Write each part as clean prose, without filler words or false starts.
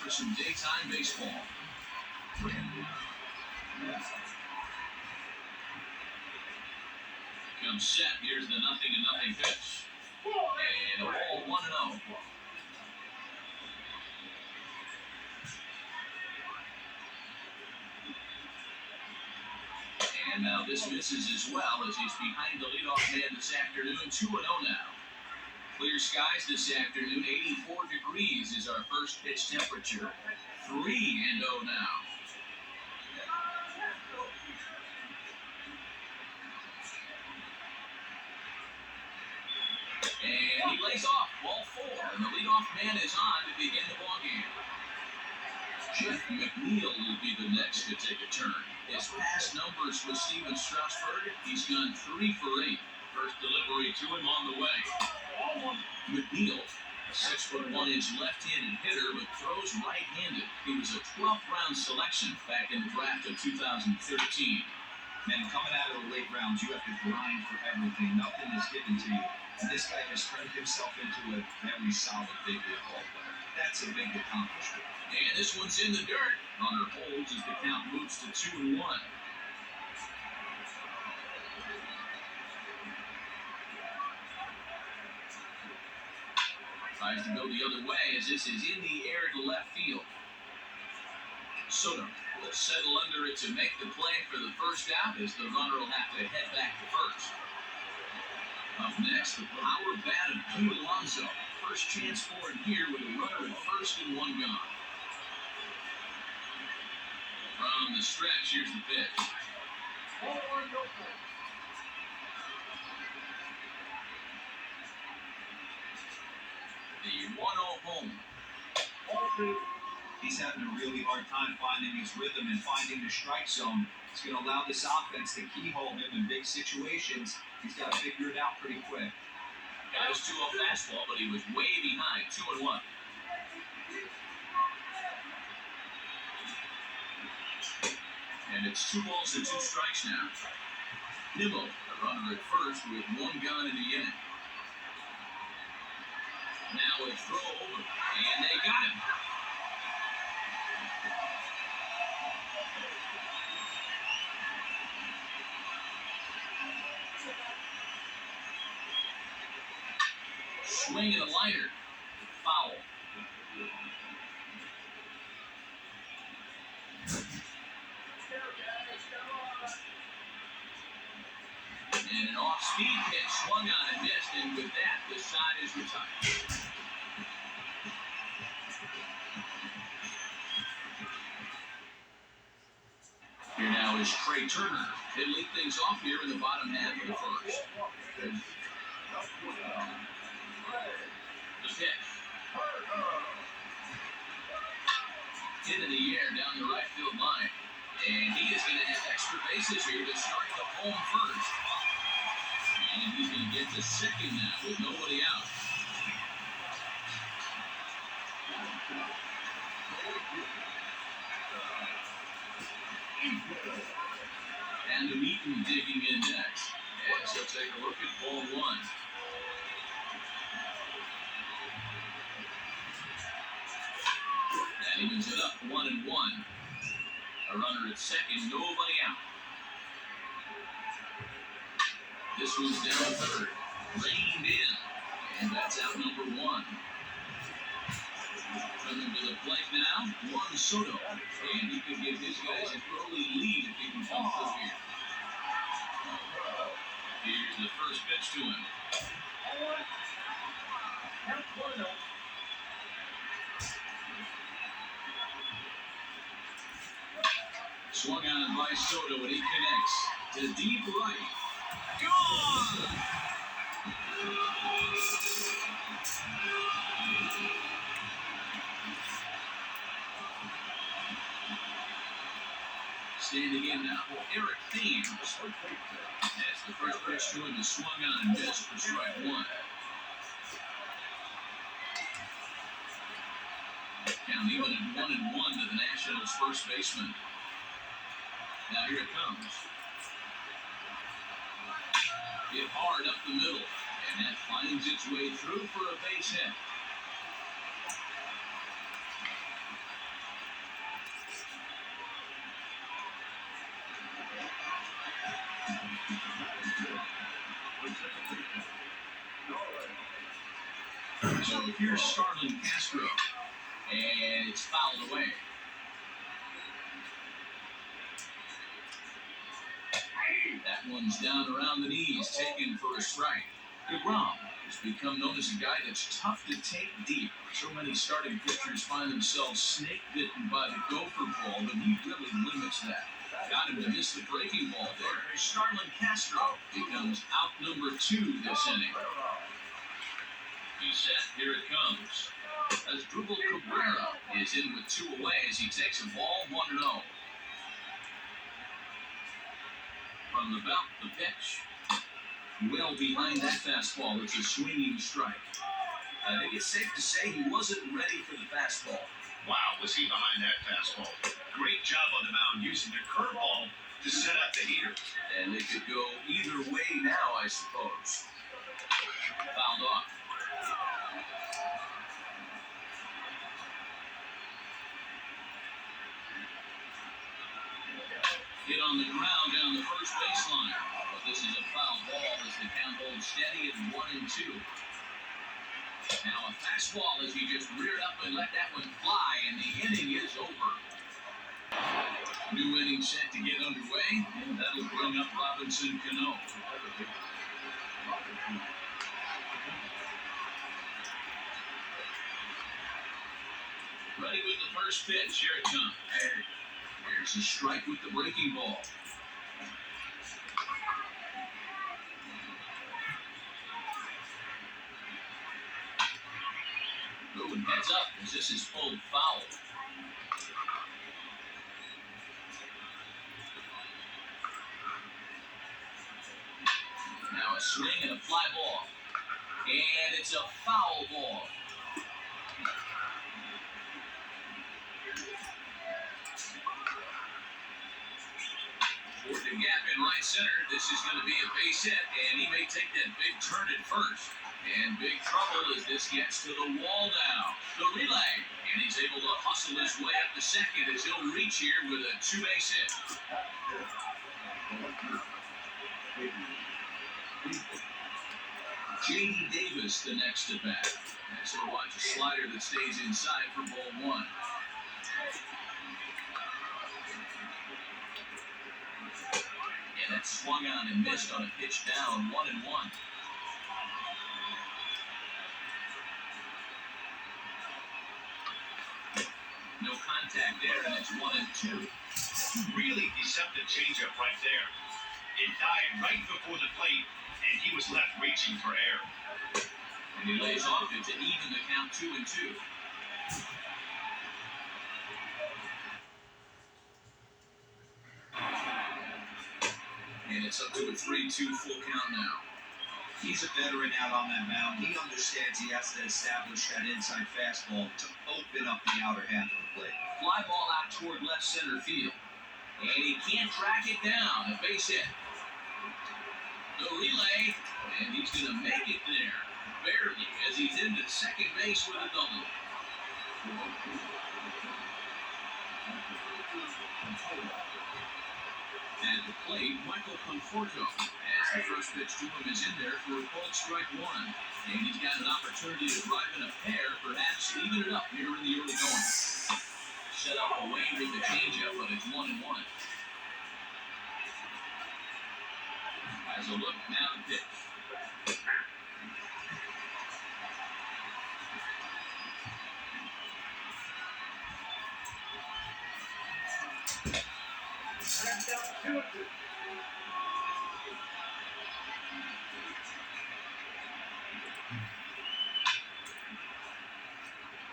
for some daytime baseball. Comes set. Here's the 0-0 pitch. And a ball 1-0. And now this misses as well as he's behind the leadoff man this afternoon. 2-0 now. Clear skies this afternoon. 84 degrees is our first pitch temperature. 3-0 now. And he lays off. Ball 4. And the leadoff man is on to begin the ballgame. Jeff McNeil will be the next to take a turn. His past numbers with Steven Strasburg, he's gone 3 for 8. First delivery to him on the way. McNeil, a 6'1" left-handed hitter, but throws right-handed. He was a 12th round selection back in the draft of 2013. Man, coming out of the late rounds, you have to grind for everything. Nothing is given to you. And this guy has turned himself into a very solid big league ball player. That's a big accomplishment. And this one's in the dirt. Runner holds as the count moves to 2-1. Tries to go the other way as this is in the air to left field. Soto will settle under it to make the play for the first out as the runner will have to head back to first. Up next, the power bat of Pete Alonso. First chance for him here with a runner at first and 1 gone. From the stretch, here's the pitch. The 1-0 home. He's having a really hard time finding his rhythm and finding the strike zone. It's going to allow this offense to keyhole him in big situations. He's got to figure it out pretty quick. Got his 2-0 fastball, but he was way behind. 2-1. And it's 2 balls and 2 strikes now. Nimmo, the runner at first with 1 gone in the inning. Now a throw over, and they got him. Swing and a liner. Foul. And an off-speed pitch swung on and missed, and with that, the side is retired. Here now is Trey Turner. They lead things off here in the bottom half of the first. The pitch. Hit in the air down the right field line. And he is going to have extra bases here to start the home first. And he's going to get to second now with nobody out. And Eaton digging in next. And so take a look at ball 1. And he moves it up 1-1. A runner at second, nobody out. This one's down third. Reined in. And that's out number 1. Coming to the plate now, Juan Soto. And he could give his guys an early lead if he can come through here. Here's the first pitch to him. Swung on by Soto, and he connects to deep right. Gone! Standing in now for Eric Thames. That's the first pitch to him is swung on and missed for strike 1. Count even at 1-1 to the Nationals' first baseman. Now here it comes. Hit hard up the middle, and that finds its way through for a base hit. So here's Starlin Castro, and it's fouled away. That one's down around the knees, taken for a strike. DeGrom has become known as a guy that's tough to take deep. So many starting pitchers find themselves snake bitten by the gopher ball, but he really limits that. Got him to miss the breaking ball there. Starlin Castro becomes out number 2 this inning. He's set, here it comes. As Drupal Cabrera is in with 2 away as he takes a ball 1-0. From the belt, the pitch. Well behind that fastball, it's a swinging strike. I think it's safe to say he wasn't ready for the fastball. Wow, was he behind that fastball. Great job on the mound using the curveball to set up the heater. And it could go either way now, I suppose. Fouled off. Hit on the ground down the first baseline. But this is a foul ball as the count holds steady at 1-2. Now a fastball as he just reared up and let that one fly, and the inning is over. New inning set to get underway, and that'll bring up Robinson Cano. Ready with the first pitch. Here it comes. There's a strike with the breaking ball. Going heads up as this is pulled foul. Now a swing and a fly ball. And it's a foul ball. Toward the gap in right center, this is going to be a base hit, and he may take that big turn at first. And big trouble as this gets to the wall now. The relay, and he's able to hustle his way up to second as he'll reach here with a 2-base hit. J.D. Davis, the next at bat. As he'll watch a slider that stays inside for ball 1. And that swung on and missed on a pitch down, 1-1. No contact there, and it's 1-2. Really deceptive changeup right there. It died right before the plate, and he was left reaching for air. And he lays off it to even the count 2-2. And it's up to a 3-2 full count now. He's a veteran out on that mound. He understands he has to establish that inside fastball to open up the outer half of the plate. Fly ball out toward left center field. And he can't track it down. A base hit. The relay, and he's going to make it there. Barely, as he's into second base with a double. At the plate, Michael Conforto, as the first pitch to him is in there for a called strike 1. And he's got an opportunity to drive in a pair, perhaps even it up here in the early going. Set up away with the changeup, but it's 1-1. As a look now to pitch.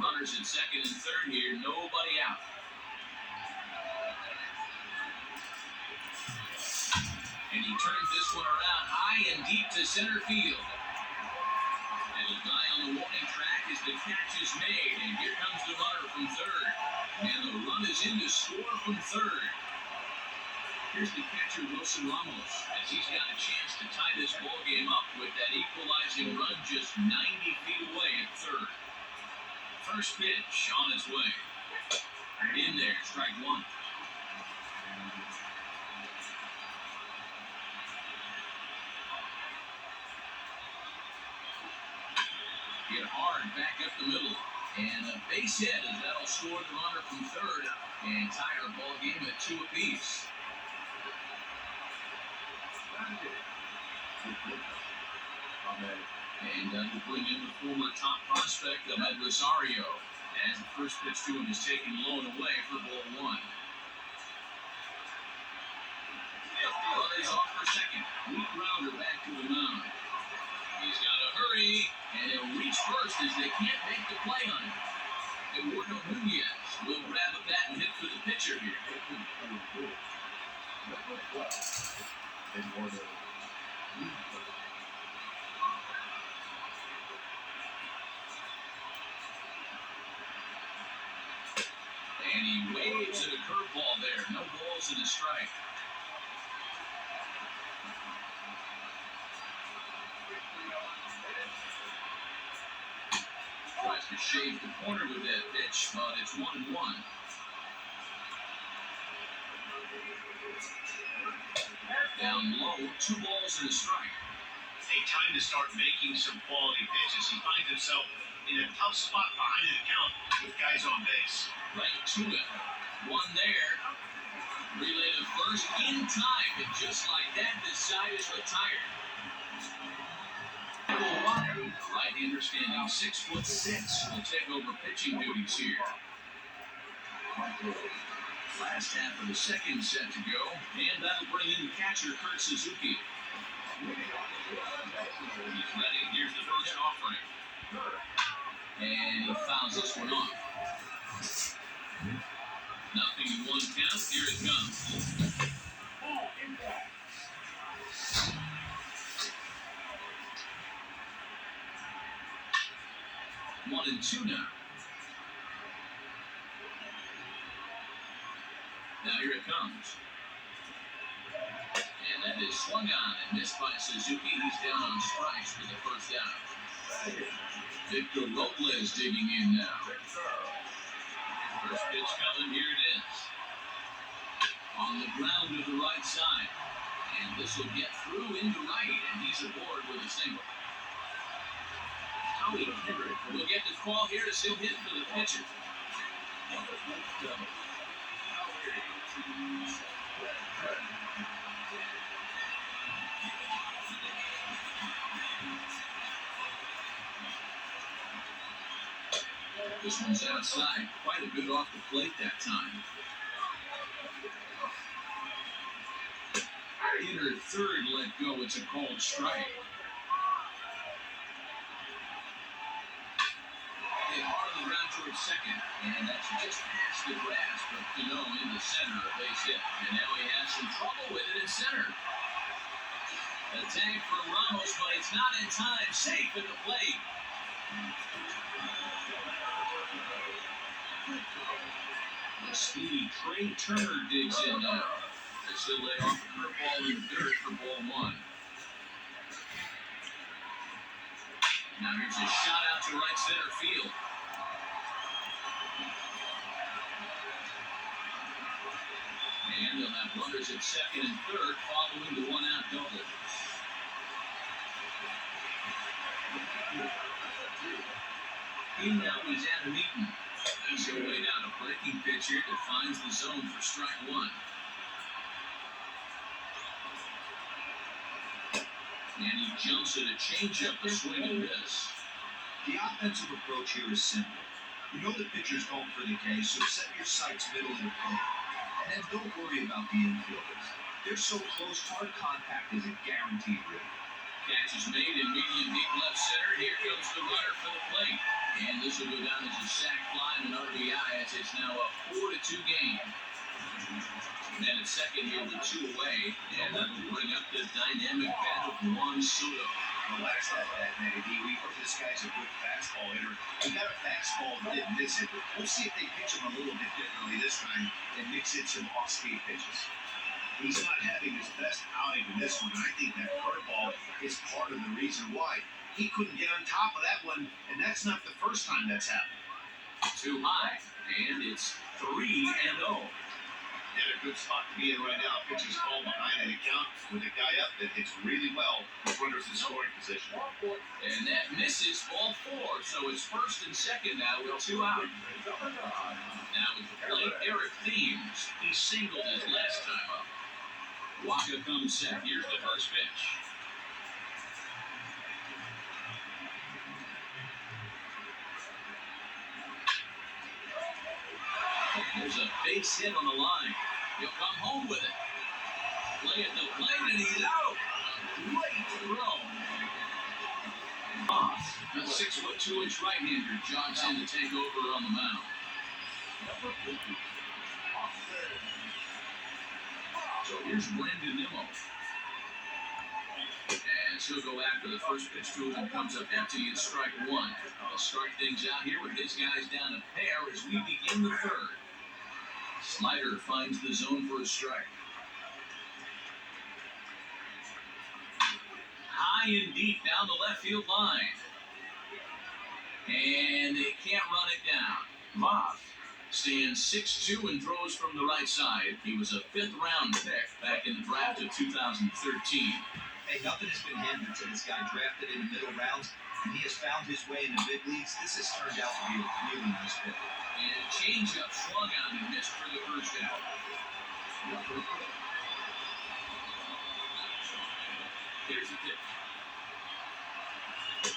Runners at second and third here, nobody out. And he turns this one around high and deep to center field. It'll die on the warning track as the catch is made, and here comes the runner from third. And the run is in to score from third. Here's the catcher, Wilson Ramos, as he's got a chance to tie this ball game up with that equalizing run just 90 feet away at third. First pitch on its way. In there, strike 1. Hit hard back up the middle. And a base hit as that'll score the runner from third and tie our ball game at 2 apiece. And that'll bring in the former top prospect, Ahmed Rosario, as the first pitch to him is taken low and away for ball 1. Runners off for second. Weak grounder back to the mound. He's got to hurry, and he'll reach first as they can't make the play on him. Eduardo Nunez will grab a bat and hit for the pitcher here. And he waves at a curveball there. No balls and a strike. Tries to shave the corner with that pitch, but it's 1-1. Down low, 2 balls and a strike. A time to start making some quality pitches. He finds himself in a tough spot behind the count with guys on base. Right to it. One there. Relay to first in time, and just like that, this side is retired. Right-hander standing 6'6", will take over pitching duties here. Last half of the second set to go, and that'll bring in the catcher, Kurt Suzuki. He's ready. Here's the first offering. And he fouls this one off. Nothing in 1 count. Here it comes. 1-2 now. Now here it comes. And that is swung on and missed by Suzuki. He's down on strikes for the first out. Victor Robles digging in now. First pitch coming, here it is. On the ground to the right side. And this will get through into right, and he's aboard with a single. Howie Kendrick will get the call here as he'll hit for the pitcher. This one's outside, quite a bit off the plate that time. Inner third let go, it's a called strike. Hit hard on the ground towards second, and that's just past the grass, but Cano in the center, a base hit. And now he has some trouble with it in center. A tag for Ramos, but it's not in time. Safe at the plate. The speedy Trey Turner digs in now. This will lay off a curveball in third for ball 1. Now here's a shot out to right center field. And they'll have runners at second and third following the 1-out double. In now is Adam Eaton. As he'll lay down a breaking pitch here that finds the zone for strike 1. And he jumps at a changeup, a swing and miss. The offensive approach here is simple. You know the pitcher's going for the K, so set your sights middle of the plate. And then don't worry about the infielders. They're so close, hard contact is a guaranteed win. Catch is made in medium deep left center. Here comes the runner for the plate. And this will go down as a sac fly and an RBI as it's now a 4-2 game. And at second here with 2 away, and that will bring up the dynamic bat of Juan Soto. Relax that bat, Matty D. We hope this guy's a good fastball hitter. He got a fastball and didn't miss it. We'll see if they pitch him a little bit differently this time and mix in some off-speed pitches. He's not having his best outing in this one. I think that curveball is part of the reason why. He couldn't get on top of that one, and that's not the first time that's happened. Too high, and it's 3-0. And a good spot to be in right now. Pitchers fall behind an account with a guy up that hits really well with runners in scoring position. And that misses ball 4, so it's first and second now with 2 out. Now with the plate, Eric Thames. He singled his last time up. Waka comes set. Here's the first pitch. There's a base hit on the line. He'll come home with it. Play at the plate, and he's out. A great throw. Moss, a 6'2" right-hander, jogs in to take over on the mound. So here's Brandon Nimmo. As he'll go after the first pitch to him and comes up empty in strike 1. They'll start things out here with his guys down a pair as we begin the third. Slider finds the zone for a strike. High and deep down the left field line. And they can't run it down. Moss stands 6'2" and throws from the right side. He was a 5th-round pick back in the draft of 2013. Hey, nothing has been handed to this guy, drafted in the middle rounds, and he has found his way in the big leagues. This has turned out to be a really nice pick. And a changeup swung on and missed for the first out. Here's the pitch.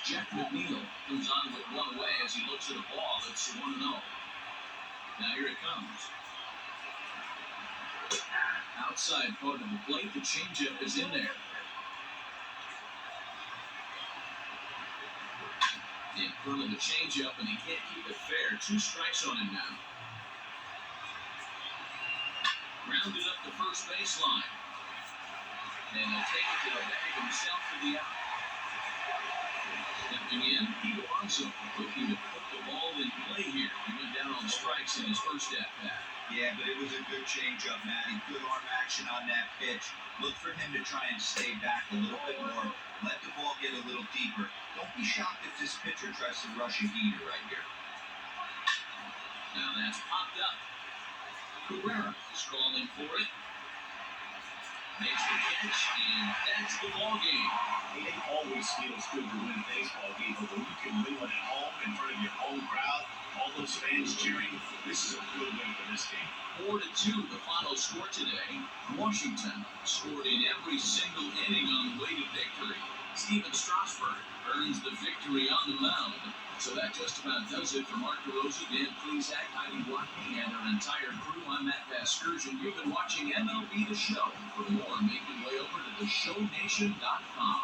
Jeff McNeil comes on with 1 away as he looks at a ball that's 1-0. Now here it comes. Outside part of the plate, the changeup is in there. In front of the changeup, and he can't keep it fair. 2 strikes on him now. Rounded up the first baseline. And he'll take it to the bag himself for the out. Stepping in, Pete Alonso looking to put the ball in play here. He went down on strikes in his first at-bat. Yeah, but it was a good changeup, Matty. Good arm action on that pitch. Look for him to try and stay back a little bit more. Let the ball get a little deeper. Don't be shocked if this pitcher tries to rush a heater right here. Now that's popped up. Carrera is calling for it. Makes the catch, and that's the ball game. It always feels good to win a baseball game, but when you can win one at home in front of your home crowd, all those fans cheering, this is a good win for this team. 4-2, the final score today. Washington scored in every single inning on the way to victory. Steven Strasburg earns the victory on the mound. So that just about does it for Mark DeRosa, Dan Plesac, Heidi Watkey, and our entire crew. I'm Matt Vasgersian. You've been watching MLB The Show. For more, make your way over to theshownation.com.